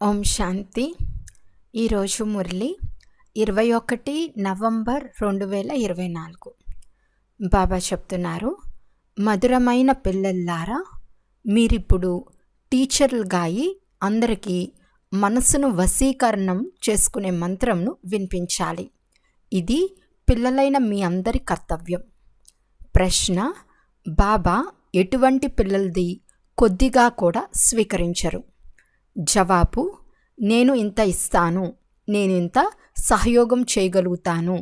ఓం శాంతి. ఈరోజు మురళి 21 నవంబర్ 2024. బాబా చెప్తున్నారు, మధురమైన పిల్లల్లారా, మీరిప్పుడు టీచర్లుగా అయి అందరికీ మనసును వశీకరణం చేసుకునే మంత్రంను వినిపించాలి. ఇది పిల్లలైన మీ అందరి కర్తవ్యం. ప్రశ్న: బాబా ఎటువంటి పిల్లలది కొద్దిగా కూడా స్వీకరించరు. జవాబు: నేను ఇంత ఇస్తాను, నేను ఇంత సహయోగం చేయగలుగుతాను.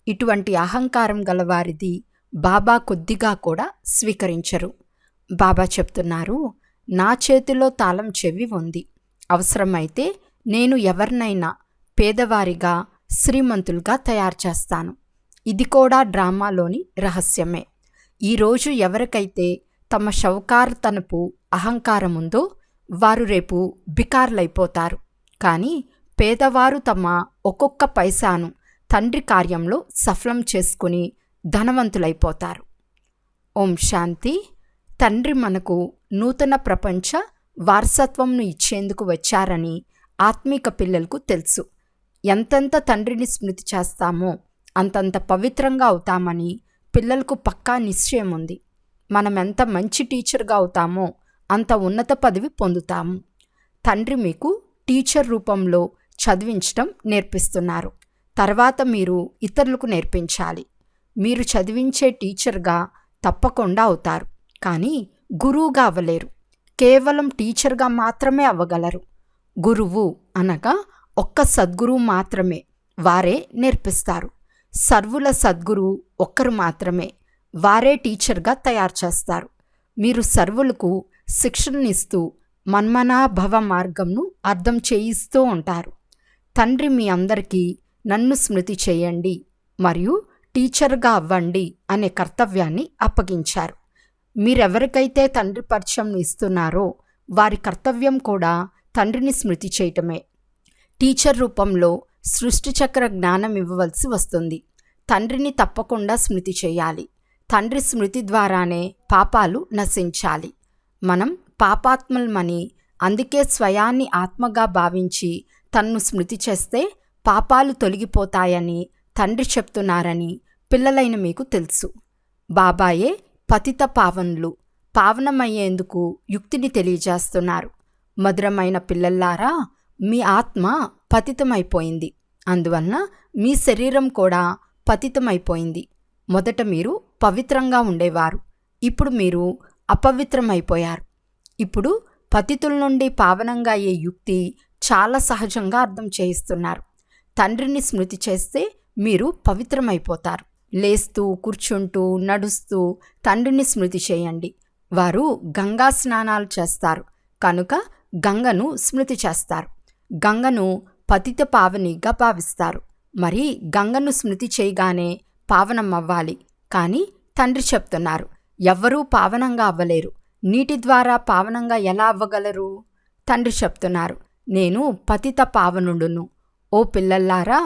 ఇటువంటి అహంకారం గలవారిది బాబా కొద్దిగా కూడా స్వీకరించరు. బాబా చెప్తున్నారు, నా చేతిలో తాళం చెవి ఉంది. అవసరమైతే నేను ఎవరినైనా పేదవారిగా శ్రీమంతులుగా తయారు చేస్తాను. ఇది కూడా డ్రామాలోని రహస్యమే. ఈరోజు ఎవరికైతే తమ షౌకార్తనపు అహంకారం ఉందో వారు రేపు బికార్లైపోతారు. కానీ పేదవారు తమ ఒక్కొక్క పైసాను తండ్రి కార్యంలో సఫలం చేసుకుని ధనవంతులైపోతారు. ఓం శాంతి. తండ్రి మనకు నూతన ప్రపంచ వారసత్వంను ఇచ్చేందుకు వచ్చారని ఆత్మీక పిల్లలకు తెలుసు. ఎంతెంత తండ్రిని స్మృతి చేస్తామో అంతంత పవిత్రంగా అవుతామని పిల్లలకు పక్కా నిశ్చయం ఉంది. మనం ఎంత మంచి టీచర్గా అవుతామో అంత ఉన్నత పదవి పొందుతాము. తండ్రి మీకు టీచర్ రూపంలో చదివించడం నేర్పిస్తున్నారు. తర్వాత మీరు ఇతరులకు నేర్పించాలి. మీరు చదివించే టీచర్గా తప్పకుండా అవుతారు, కానీ గురువుగా అవ్వలేరు. కేవలం టీచర్గా మాత్రమే అవ్వగలరు. గురువు అనగా ఒక్క సద్గురువు మాత్రమే. వారే నేర్పిస్తారు. సర్వుల సద్గురువు ఒక్కరు మాత్రమే. వారే టీచర్గా తయారు చేస్తారు. మీరు సర్వులకు శిక్షణనిస్తూ మన్మనాభవ మార్గంను అర్థం చేయిస్తూ ఉంటారు. తండ్రి మీ అందరికీ నన్ను స్మృతి చేయండి మరియు టీచర్గా అవ్వండి అనే కర్తవ్యాన్ని అప్పగించారు. మీరెవరికైతే తండ్రి పరిచయం ఇస్తున్నారో వారి కర్తవ్యం కూడా తండ్రిని స్మృతి చేయటమే. టీచర్ రూపంలో సృష్టి చక్ర జ్ఞానం ఇవ్వవలసి వస్తుంది. తండ్రిని తప్పకుండా స్మృతి చేయాలి. తండ్రి స్మృతి ద్వారానే పాపాలు నశించాలి. మనం పాపాత్మలమని, అందుకే స్వయాన్ని ఆత్మగా భావించి తన్ను స్మృతి చేస్తే పాపాలు తొలగిపోతాయని తండ్రి చెప్తున్నారని పిల్లలైన మీకు తెలుసు. బాబాయే పతిత పావనులు. పావనమయ్యేందుకు యుక్తిని తెలియజేస్తున్నారు. మధురమైన పిల్లల్లారా, మీ ఆత్మ పతితమైపోయింది. అందువలన మీ శరీరం కూడా పతితమైపోయింది. మొదట మీరు పవిత్రంగా ఉండేవారు. ఇప్పుడు మీరు అపవిత్రమైపోయారు. ఇప్పుడు పతితుల నుండి పావనంగా అయ్యే యుక్తి చాలా సహజంగా అర్థం చేయిస్తున్నారు. తండ్రిని స్మృతి చేస్తే మీరు పవిత్రమైపోతారు. లేస్తూ, కూర్చుంటూ, నడుస్తూ తండ్రిని స్మృతి చేయండి. వారు గంగా స్నానాలు చేస్తారు కనుక గంగను స్మృతి చేస్తారు. గంగను పతిత పావనిగా భావిస్తారు. మరి గంగను స్మృతి చేయగానే పావనం అవ్వాలి. కానీ తండ్రి చెప్తున్నారు, ఎవ్వరూ పావనంగా అవ్వలేరు. నీటి ద్వారా పావనంగా ఎలా అవ్వగలరు? తండ్రి చెప్తున్నారు, నేను పతిత పావనుడును. ఓ పిల్లల్లారా,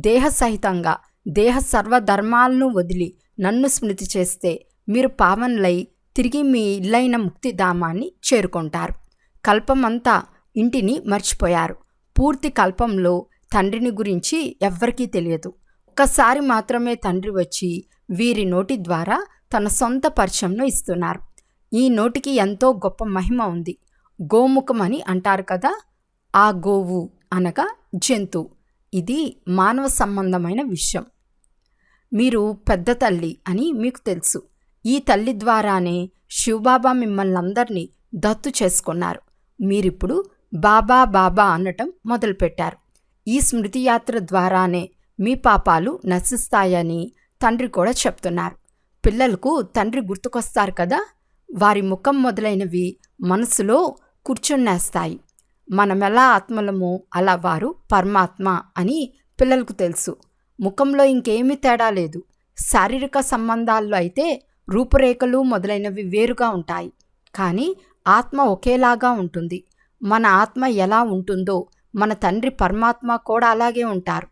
దేహ సహితంగా దేహ సర్వధర్మాలను వదిలి నన్ను స్మృతి చేస్తే మీరు పావనులై తిరిగి మీ ఇల్లైన ముక్తిధామాన్ని చేరుకుంటారు. కల్పమంతా ఇంటిని మర్చిపోయారు. పూర్తి కల్పంలో తండ్రిని గురించి ఎవ్వరికీ తెలియదు. ఒక్కసారి మాత్రమే తండ్రి వచ్చి వీరి నోటి ద్వారా తన సొంత పరిచయంను ఇస్తున్నారు. ఈ నోటికి ఎంతో గొప్ప మహిమ ఉంది. గోముఖం అని అంటారు కదా, ఆ గోవు అనగా జంతువు. ఇది మానవ సంబంధమైన విషయం. మీరు పెద్ద తల్లి అని మీకు తెలుసు. ఈ తల్లి ద్వారానే శివబాబా మిమ్మల్ని అందరినీ దత్తు చేసుకున్నారు. మీరిప్పుడు బాబా బాబా అనటం మొదలుపెట్టారు. ఈ స్మృతి యాత్ర ద్వారానే మీ పాపాలు నశిస్తాయని తండ్రి కూడా చెప్తున్నారు. పిల్లలకు తండ్రి గుర్తుకొస్తారు కదా, వారి ముఖం మొదలైనవి మనసులో కూర్చున్నేస్తాయి. మనమెలా ఆత్మలమో అలా వారు పరమాత్మ అని పిల్లలకు తెలుసు. ముఖంలో ఇంకేమీ తేడా లేదు. శారీరక సంబంధాల్లో అయితే రూపురేఖలు మొదలైనవి వేరుగా ఉంటాయి, కానీ ఆత్మ ఒకేలాగా ఉంటుంది. మన ఆత్మ ఎలా ఉంటుందో మన తండ్రి పరమాత్మ కూడా అలాగే ఉంటారు.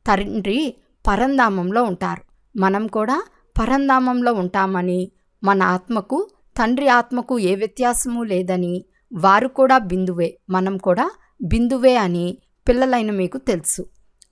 తండ్రి పరంధామంలో ఉంటారు. మనం కూడా పరంధామంలో ఉంటామని, మన ఆత్మకు తండ్రి ఆత్మకు ఏ వ్యత్యాసము లేదని, వారు కూడా బిందువే, మనం కూడా బిందువే అని పిల్లలైన మీకు తెలుసు.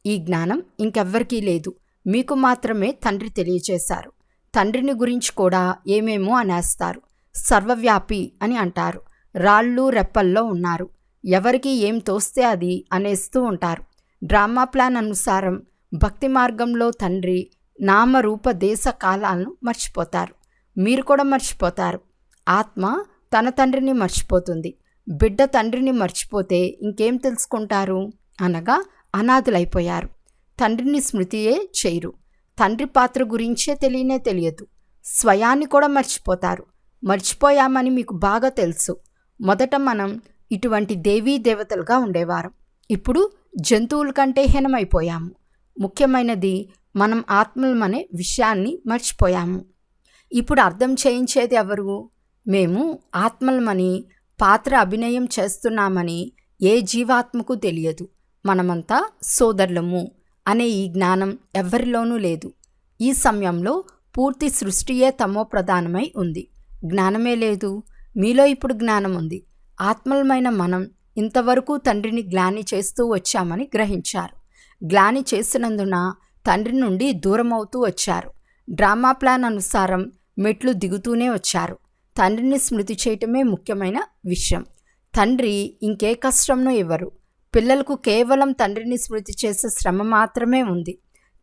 ఈ జ్ఞానం ఇంకెవ్వరికీ లేదు, మీకు మాత్రమే తండ్రి తెలియచేశారు. తండ్రిని గురించి కూడా ఏమేమో అనేస్తారు. సర్వవ్యాపి అని అంటారు. రాళ్ళు రెప్పల్లో ఉన్నారు. ఎవరికి ఏం తోస్తే అది అనేస్తూ ఉంటారు. డ్రామా ప్లాన్ అనుసారం భక్తి మార్గంలో తండ్రి నామరూప దేశ కాలాలను మర్చిపోతారు. మీరు కూడా మర్చిపోతారు. ఆత్మ తన తండ్రిని మర్చిపోతుంది. బిడ్డ తండ్రిని మర్చిపోతే ఇంకేం తెలుసుకుంటారు? అనగా అనాథులైపోయారు. తండ్రిని స్మృతియే చేయరు. తండ్రి పాత్ర గురించే తెలియదు. స్వయాన్ని కూడా మర్చిపోతారు. మర్చిపోయామని మీకు బాగా తెలుసు. మొదట మనం ఇటువంటి దేవీ దేవతలుగా ఉండేవారం. ఇప్పుడు జంతువుల కంటే హీనమైపోయాము. ముఖ్యమైనది మనం ఆత్మలమనే విషయాన్ని మర్చిపోయాము. ఇప్పుడు అర్థం చేయించేది ఎవరు? మేము ఆత్మలమని పాత్ర అభినయం చేస్తున్నామని ఏ జీవాత్మకు తెలియదు. మనమంతా సోదరులము అనే ఈ జ్ఞానం ఎవ్వరిలోనూ లేదు. ఈ సమయంలో పూర్తి సృష్టియే తమో ప్రధానమై ఉంది. జ్ఞానమే లేదు. మీలో ఇప్పుడు జ్ఞానం ఉంది. ఆత్మలమైన మనం ఇంతవరకు తండ్రిని గ్లాని చేస్తూ వచ్చామని గ్రహించారు. గ్లాని చేసినందున తండ్రి నుండి దూరమవుతూ వచ్చారు. డ్రామా ప్లాన్ అనుసారం మెట్లు దిగుతూనే వచ్చారు. తండ్రిని స్మృతి చేయటమే ముఖ్యమైన విషయం. తండ్రి ఇంకే కష్టంనూ ఇవ్వరు. పిల్లలకు కేవలం తండ్రిని స్మృతి చేసే శ్రమ మాత్రమే ఉంది.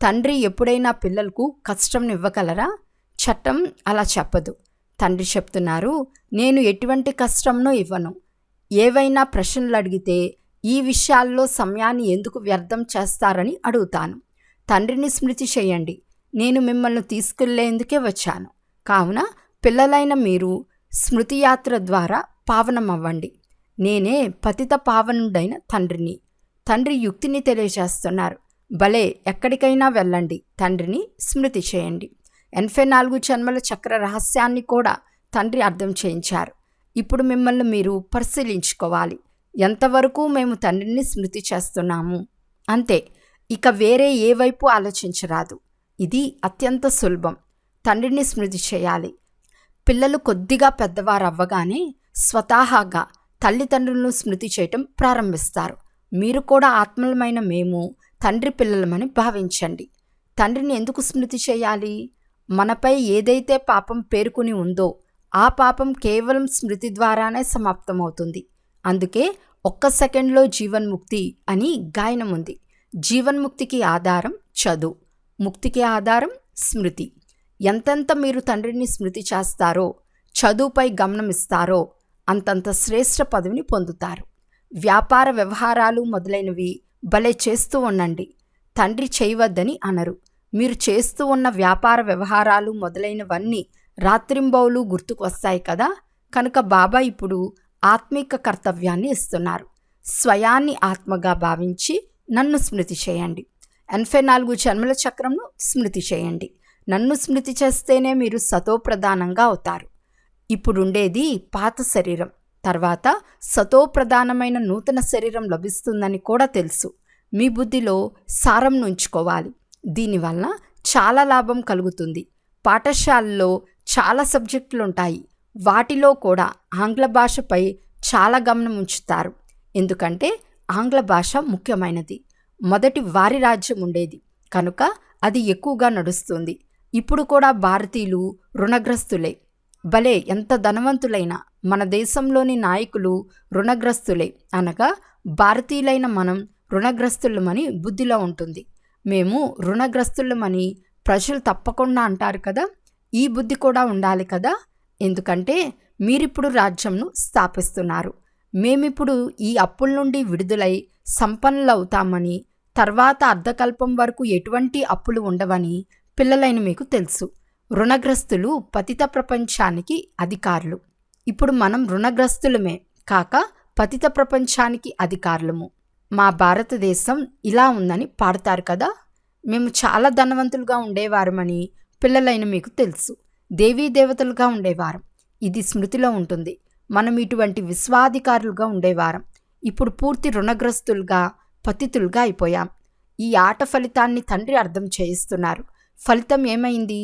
తండ్రి ఎప్పుడైనా పిల్లలకు కష్టం ఇవ్వగలరా? చట్టం అలా చెప్పదు. తండ్రి చెప్తున్నారు, నేను ఎటువంటి కష్టంనూ ఇవ్వను. ఏవైనా ప్రశ్నలు అడిగితే ఈ విషయాల్లో సమయాన్ని ఎందుకు వ్యర్థం చేస్తారని అడుగుతాను. తండ్రిని స్మృతి చేయండి. నేను మిమ్మల్ని తీసుకెళ్లేందుకే వచ్చాను. కావున పిల్లలైన మీరు స్మృతి యాత్ర ద్వారా పావనమవ్వండి. నేనే పతిత పావనుడైన తండ్రిని. తండ్రి యుక్తిని తెలియజేస్తున్నారు. భలే, ఎక్కడికైనా వెళ్ళండి, తండ్రిని స్మృతి చేయండి. 84 జన్మల చక్ర రహస్యాన్ని కూడా తండ్రి అర్థం చేయించారు. ఇప్పుడు మిమ్మల్ని మీరు పరిశీలించుకోవాలి. ఎంతవరకు మేము తండ్రిని స్మృతి చేస్తున్నాము? అంతే, ఇక వేరే ఏ వైపు ఆలోచించరాదు. ఇది అత్యంత సులభం. తండ్రిని స్మృతి చేయాలి. పిల్లలు కొద్దిగా పెద్దవారు అవ్వగానే స్వతహాగా తల్లిదండ్రులను స్మృతి చేయటం ప్రారంభిస్తారు. మీరు కూడా ఆత్మలమైన మేము తండ్రి పిల్లలమని భావించండి. తండ్రిని ఎందుకు స్మృతి చేయాలి? మనపై ఏదైతే పాపం పేరుకుని ఉందో ఆ పాపం కేవలం స్మృతి ద్వారానే సమాప్తమవుతుంది. అందుకే 1 సెకండ్లో జీవన్ముక్తి అని గాయనం ఉంది. జీవన్ముక్తికి ఆధారం చదువు, ముక్తికి ఆధారం స్మృతి. ఎంతెంత మీరు తండ్రిని స్మృతి చేస్తారో, చదువుపై గమనమిస్తారో అంతంత శ్రేష్ఠ పదవిని పొందుతారు. వ్యాపార వ్యవహారాలు మొదలైనవి భలే చేస్తూ ఉండండి. తండ్రి చేయవద్దని అనరు. మీరు చేస్తూ ఉన్న వ్యాపార వ్యవహారాలు మొదలైనవన్నీ రాత్రింబౌలు గుర్తుకు వస్తాయి కదా. కనుక బాబా ఇప్పుడు ఆత్మిక కర్తవ్యాన్ని ఇస్తున్నారు. స్వయాన్ని ఆత్మగా భావించి నన్ను స్మృతి చేయండి. 84 జన్మల చక్రంను స్మృతి చేయండి. నన్ను స్మృతి చేస్తేనే మీరు సతోప్రధానంగా అవుతారు. ఇప్పుడుండేది పాత శరీరం, తర్వాత సతోప్రధానమైన నూతన శరీరం లభిస్తుందని కూడా తెలుసు. మీ బుద్ధిలో సారం ఉంచుకోవాలి. దీనివల్ల చాలా లాభం కలుగుతుంది. పాఠశాలలో చాలా సబ్జెక్టులు ఉంటాయి. వాటిలో కూడా ఆంగ్ల భాషపై చాలా గమనం ఉంచుతారు. ఎందుకంటే ఆంగ్ల భాష ముఖ్యమైనది. మొదటి వారి రాజ్యం ఉండేది కనుక అది ఎక్కువగా నడుస్తుంది. ఇప్పుడు కూడా భారతీయులు రుణగ్రస్తులే. భలే, ఎంత ధనవంతులైనా మన దేశంలోని నాయకులు రుణగ్రస్తులే. అనగా భారతీయులైన మనం రుణగ్రస్తులమని బుద్ధిలో ఉంటుంది. మేము రుణగ్రస్తులమని ప్రజలు తప్పకుండా అంటారు కదా. ఈ బుద్ధి కూడా ఉండాలి కదా. ఎందుకంటే మీరిప్పుడు రాజ్యంను స్థాపిస్తున్నారు. మేమిప్పుడు ఈ అప్పుల నుండి విడుదలై సంపన్నులవుతామని, తర్వాత అర్ధకల్పం వరకు ఎటువంటి అప్పులు ఉండవని పిల్లలైన మీకు తెలుసు. రుణగ్రస్తులు పతిత ప్రపంచానికి అధికారులు. ఇప్పుడు మనం రుణగ్రస్తులమే కాక పతిత ప్రపంచానికి అధికారులము. మా భారతదేశం ఇలా ఉందని పాడతారు కదా. మేము చాలా ధనవంతులుగా ఉండేవారమని పిల్లలైన మీకు తెలుసు. దేవీ దేవతలుగా ఉండేవారం. ఇది స్మృతిలో ఉంటుంది. మనం ఇటువంటి విశ్వాధికారులుగా ఉండేవారం. ఇప్పుడు పూర్తి రుణగ్రస్తులుగా పతితులుగా అయిపోయాం. ఈ ఆట ఫలితాన్ని తండ్రి అర్థం చేయిస్తున్నారు. ఫలితం ఏమైంది?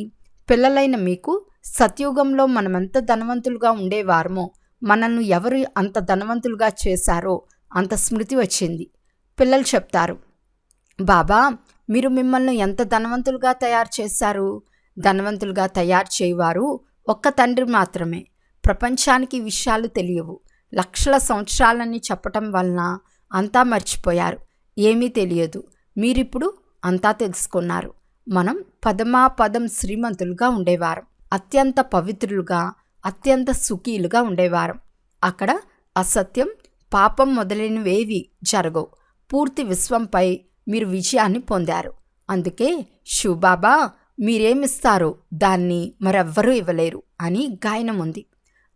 పిల్లలైన మీకు సత్యుగంలో మనమెంత ధనవంతులుగా ఉండేవారమో, మనల్ని ఎవరు అంత ధనవంతులుగా చేశారో అంత స్మృతి వచ్చింది. పిల్లలు చెప్తారు, బాబా మీరు మిమ్మల్ని ఎంత ధనవంతులుగా తయారు చేశారు. ధనవంతులుగా తయారు చేయవారు ఒక్క తండ్రి మాత్రమే. ప్రపంచానికి విషయాలు తెలియవు. లక్షల సంవత్సరాలని చెప్పటం వలన అంతా మర్చిపోయారు. ఏమీ తెలియదు. మీరిప్పుడు అంతా తెలుసుకున్నారు. మనం పదమాపదం శ్రీమంతులుగా ఉండేవారం. అత్యంత పవిత్రులుగా, అత్యంత సుఖీలుగా ఉండేవారం. అక్కడ అసత్యం, పాపం మొదలైనవేవి జరగవు. పూర్తి విశ్వంపై మీరు విజయాన్ని పొందారు. అందుకే శివబాబా మీరేమిస్తారో దాన్ని మరెవ్వరూ ఇవ్వలేరు అని గాయనం ఉంది.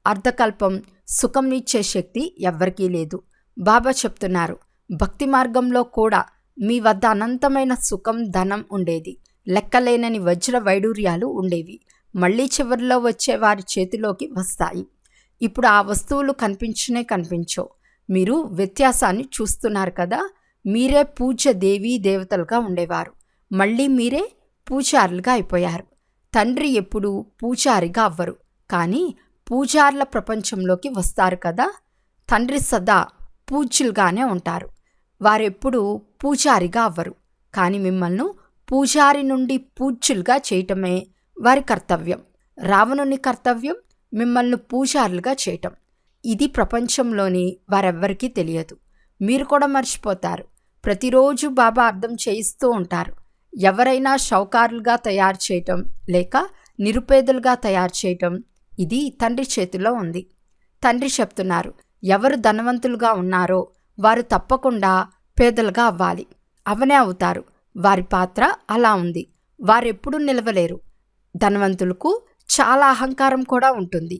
అర్ధకల్పం సుఖంనిచ్చే శక్తి ఎవ్వరికీ లేదు. బాబా చెప్తున్నారు, భక్తి మార్గంలో కూడా మీ వద్ద అనంతమైన సుఖం, ధనం ఉండేది. లెక్కలేనని వజ్ర వైడూర్యాలు ఉండేవి. మళ్ళీ చివరిలో వచ్చే వారి చేతిలోకి వస్తాయి. ఇప్పుడు ఆ వస్తువులు కనిపించవు. మీరు వ్యత్యాసాన్ని చూస్తున్నారు కదా. మీరే పూజ్య దేవీ దేవతలుగా ఉండేవారు. మళ్ళీ మీరే పూజారులుగా అయిపోయారు. తండ్రి ఎప్పుడూ పూజారిగా అవ్వరు, కానీ పూజార్ల ప్రపంచంలోకి వస్తారు కదా. తండ్రి సదా పూజ్యులుగానే ఉంటారు. వారెప్పుడూ పూజారిగా అవ్వరు, కానీ మిమ్మల్ని పూజారి నుండి పూజ్యులుగా చేయటమే వారి కర్తవ్యం. రావణుని కర్తవ్యం మిమ్మల్ని పూజారులుగా చేయటం. ఇది ప్రపంచంలోని వారెవ్వరికీ తెలియదు. మీరు కూడా మర్చిపోతారు. ప్రతిరోజు బాబా అర్థం చేయిస్తూ ఉంటారు. ఎవరైనా షౌకారులుగా తయారు చేయటం లేక నిరుపేదలుగా తయారు చేయటం ఇది తండ్రి చేతిలో ఉంది. తండ్రి చెప్తున్నారు, ఎవరు ధనవంతులుగా ఉన్నారో వారు తప్పకుండా పేదలుగా అవ్వాలి. అవనే అవుతారు. వారి పాత్ర అలా ఉంది. వారెప్పుడూ నిలవలేరు. ధనవంతులకు చాలా అహంకారం కూడా ఉంటుంది.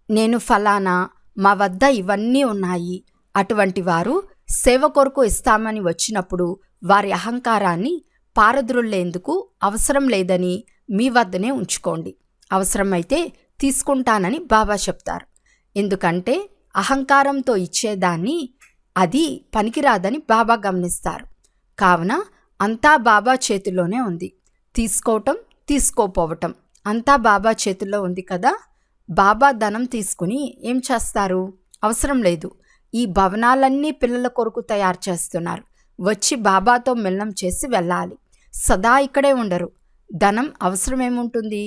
నేను ఫలానా, మా వద్ద ఇవన్నీ ఉన్నాయి. అటువంటి వారు సేవ కొరకు ఇస్తామని వచ్చినప్పుడు వారి అహంకారాన్ని పారద్రోలేందుకు అవసరం లేదని మీ వద్దనే ఉంచుకోండి. అవసరమైతే తీసుకుంటానని బాబా చెప్తారు. ఎందుకంటే అహంకారంతో ఇచ్చేదాన్ని అది పనికిరాదని బాబా గమనిస్తారు. కావున అంతా బాబా చేతిలోనే ఉంది. తీసుకోవటం, తీసుకోపోవటం అంతా బాబా చేతుల్లో ఉంది కదా. బాబా ధనం తీసుకుని ఏం చేస్తారు? అవసరం లేదు. ఈ భవనాలన్నీ పిల్లల కొరకు తయారు చేస్తున్నారు. వచ్చి బాబాతో మిలనం చేసి వెళ్ళాలి. సదా ఇక్కడే ఉండరు. ధనం అవసరమేముంటుంది?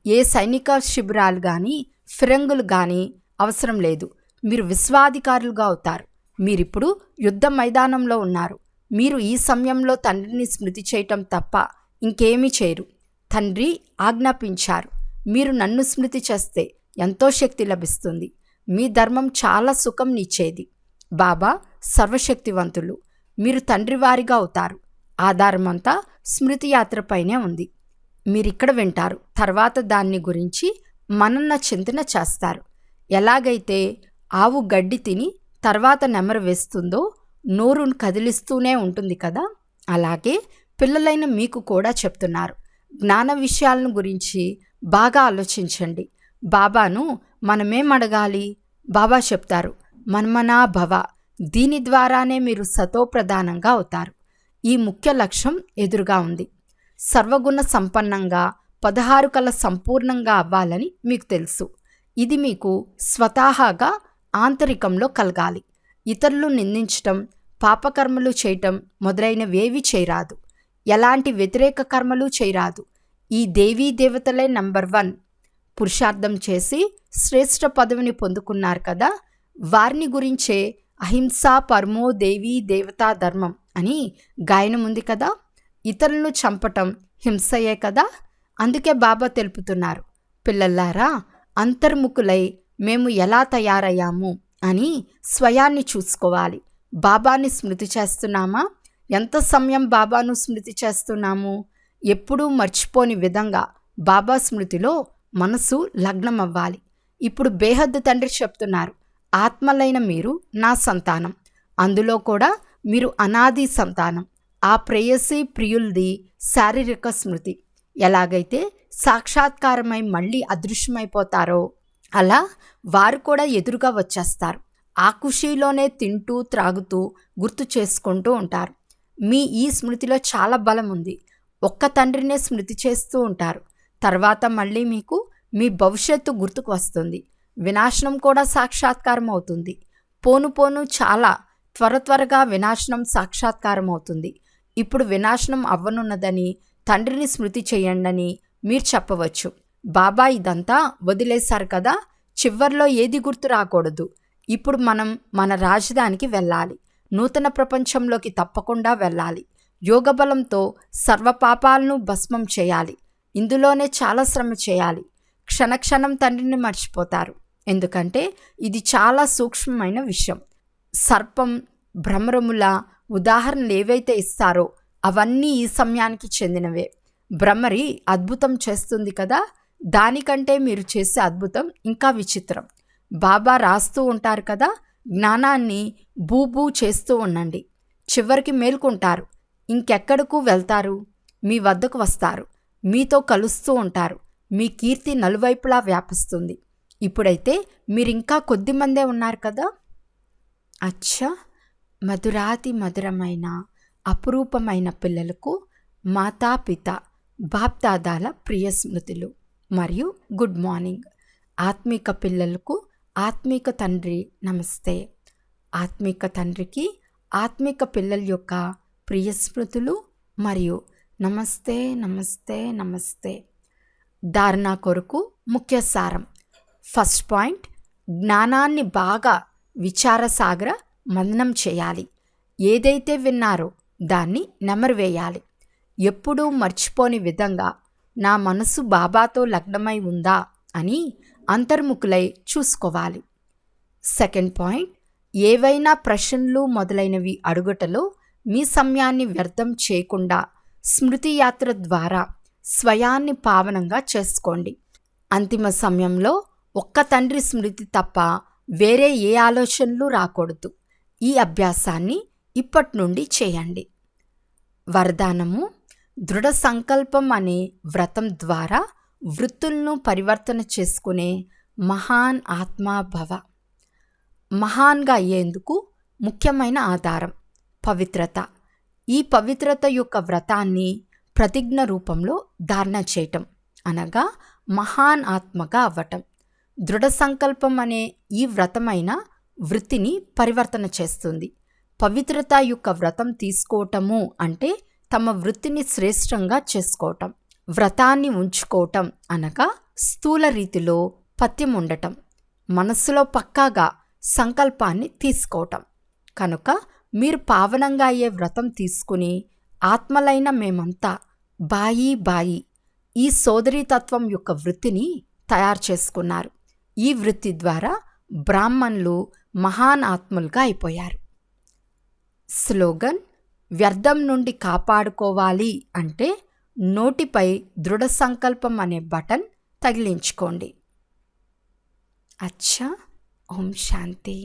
ఏ సైనిక శిబిరాలు కానీ ఫిరంగులు కానీ అవసరం లేదు. మీరు విశ్వాధికారులుగా అవుతారు. మీరిప్పుడు యుద్ధ మైదానంలో ఉన్నారు. మీరు ఈ సమయంలో తండ్రిని స్మృతి చేయటం తప్ప ఇంకేమీ చేయరు. తండ్రి ఆజ్ఞాపించారు, మీరు నన్ను స్మృతి చేస్తే ఎంతో శక్తి లభిస్తుంది. మీ ధర్మం చాలా సుఖంనిచ్చేది. బాబా సర్వశక్తివంతులు. మీరు తండ్రి వారిగా అవుతారు. ఆధారమంతా స్మృతి యాత్రపైనే ఉంది. మీరిక్కడ వింటారు. తర్వాత దాన్ని గురించి మనన్న చింతన చేస్తారు. ఎలాగైతే ఆవు గడ్డి తిని తర్వాత నెమరు వేస్తుందో నోరును కదిలిస్తూనే ఉంటుంది కదా, అలాగే పిల్లలైన మీకు కూడా చెప్తున్నారు. జ్ఞాన విషయాలను గురించి బాగా ఆలోచించండి. బాబాను మనమేం అడగాలి? బాబా చెప్తారు, మన్మనా భవ. దీని ద్వారానే మీరు సతోప్రధానంగా అవుతారు. ఈ ముఖ్య లక్ష్యం ఎదురుగా ఉంది. సర్వగుణ సంపన్నంగా 16 కళ సంపూర్ణంగా అవ్వాలని మీకు తెలుసు. ఇది మీకు స్వతహాగా ఆంతరికంలో కలగాలి. ఇతరులు నిందించటం, పాపకర్మలు చేయటం మొదలైనవేవి చేయరాదు. ఎలాంటి వ్యతిరేక కర్మలు చేయరాదు. ఈ దేవీ దేవతలే నంబర్ 1 పురుషార్థం చేసి శ్రేష్ఠ పదవిని పొందుకున్నారు కదా. వారిని గురించే అహింసా పరమో దేవీ దేవతా ధర్మం అని గాయనం ఉంది కదా. ఇతరులను చంపటం హింసయే కదా. అందుకే బాబా తెలుపుతున్నారు, పిల్లల్లారా, అంతర్ముఖులై మేము ఎలా తయారయ్యాము అని స్వయాన్ని చూసుకోవాలి. బాబాని స్మృతి చేస్తున్నామా? ఎంత సమయం బాబాను స్మృతి చేస్తున్నాము? ఎప్పుడూ మర్చిపోని విధంగా బాబా స్మృతిలో మనసు లగ్నం అవ్వాలి. ఇప్పుడు బేహద్దు తండ్రి చెప్తున్నారు, ఆత్మలైన మీరు నా సంతానం. అందులో కూడా మీరు అనాది సంతానం. ఆ ప్రేయసి ప్రియుల్ది శారీరక స్మృతి. ఎలాగైతే సాక్షాత్కారమై మళ్ళీ అదృశ్యమైపోతారో అలా వారు కూడా ఎదురుగా వచ్చేస్తారు. ఆ ఖుషీలోనే తింటూ త్రాగుతూ గుర్తు చేసుకుంటూ ఉంటారు. మీ ఈ స్మృతిలో చాలా బలం ఉంది. ఒక్క తండ్రినే స్మృతి చేస్తూ ఉంటారు. తర్వాత మళ్ళీ మీకు మీ భవిష్యత్తు గుర్తుకు వస్తుంది. వినాశనం కూడా సాక్షాత్కారం అవుతుంది. పోను పోను చాలా త్వరగా వినాశనం సాక్షాత్కారం అవుతుంది. ఇప్పుడు వినాశనం అవ్వనున్నదని తండ్రిని స్మృతి చేయండని మీరు చెప్పవచ్చు. బాబా ఇదంతా వదిలేశారు కదా, చివర్లో ఏది గుర్తు రాకూడదు. ఇప్పుడు మనం మన రాజధానికి వెళ్ళాలి. నూతన ప్రపంచంలోకి తప్పకుండా వెళ్ళాలి. యోగబలంతో సర్వపాపాలను భస్మం చేయాలి. ఇందులోనే చాలా శ్రమ చేయాలి. క్షణక్షణం తండ్రిని మర్చిపోతారు. ఎందుకంటే ఇది చాలా సూక్ష్మమైన విషయం. సర్పం, భ్రమరముల ఉదాహరణలు ఏవైతే ఇస్తారో అవన్నీ ఈ సమయానికి చెందినవే. భ్రమరి అద్భుతం చేస్తుంది కదా, దానికంటే మీరు చేసే అద్భుతం ఇంకా విచిత్రం. బాబా రాస్తూ ఉంటారు కదా, జ్ఞానాన్ని బూబూ చేస్తూ ఉండండి. చివరికి మేల్కొంటారు. ఇంకెక్కడకు వెళ్తారు? మీ వద్దకు వస్తారు. మీతో కలుస్తూ ఉంటారు. మీ కీర్తి నలువైపులా వ్యాపిస్తుంది. ఇప్పుడైతే మీరింకా కొద్దిమందే ఉన్నారు కదా. అచ్చా, మధురాతి మధురమైన అపురూపమైన పిల్లలకు మాతాపిత బాప్దాదాల ప్రియ స్మృతులు మరియు గుడ్ మార్నింగ్. ఆత్మిక పిల్లలకు ఆత్మిక తండ్రి నమస్తే. ఆత్మిక తండ్రికి ఆత్మిక పిల్లల యొక్క ప్రియ స్మృతులు మరియు నమస్తే నమస్తే నమస్తే. ధారణ కొరకు ముఖ్య సారం. ఫస్ట్ పాయింట్, జ్ఞానాన్ని బాగా విచారసాగర మననం చేయాలి. ఏదైతే విన్నారో దాన్ని నెమరువేయాలి. ఎప్పుడూ మర్చిపోని విధంగా నా మనసు బాబాతో లగ్నమై ఉందా అని అంతర్ముఖులై చూసుకోవాలి. సెకండ్ పాయింట్, ఏవైనా ప్రశ్నలు మొదలైనవి అడుగుటలో మీ సమయాన్ని వ్యర్థం చేయకుండా స్మృతి యాత్ర ద్వారా స్వయాన్ని పావనంగా చేసుకోండి. అంతిమ సమయంలో ఒక్క తండ్రి స్మృతి తప్ప వేరే ఏ ఆలోచనలు రాకూడదు. ఈ అభ్యాసాన్ని ఇప్పటి నుండి చేయండి. వరదానము: దృఢ సంకల్పం అనే వ్రతం ద్వారా వృత్తులను పరివర్తన చేసుకునే మహాన్ ఆత్మాభవ. మహాన్గా అయ్యేందుకు ముఖ్యమైన ఆధారం పవిత్రత. ఈ పవిత్రత యొక్క వ్రతాన్ని ప్రతిజ్ఞ రూపంలో ధారణ చేయటం అనగా మహాన్ ఆత్మగా అవ్వటం. దృఢ సంకల్పం అనే ఈ వ్రతమైన వృత్తిని పరివర్తన చేస్తుంది. పవిత్రత యొక్క వ్రతం తీసుకోవటము అంటే తమ వృత్తిని శ్రేష్టంగా చేసుకోవటం. వ్రతాన్ని ఉంచుకోవటం అనగా స్థూల రీతిలో పథ్యం ఉండటం, మనస్సులో పక్కాగా సంకల్పాన్ని తీసుకోవటం. కనుక మీరు పావనంగా అయ్యే వ్రతం తీసుకుని ఆత్మలైన మేమంతా బాయి ఈ సోదరీతత్వం యొక్క వృత్తిని తయారు చేసుకున్నారు. ఈ వృత్తి ద్వారా బ్రాహ్మణులు మహాన్ ఆత్మలుగా అయిపోయారు. స్లోగన్: వ్యర్థం నుండి కాపాడుకోవాలి అంటే నోటిపై దృఢ సంకల్పం అనే బటన్ తగిలించుకోండి. అచ్చా, ఓం శాంతి.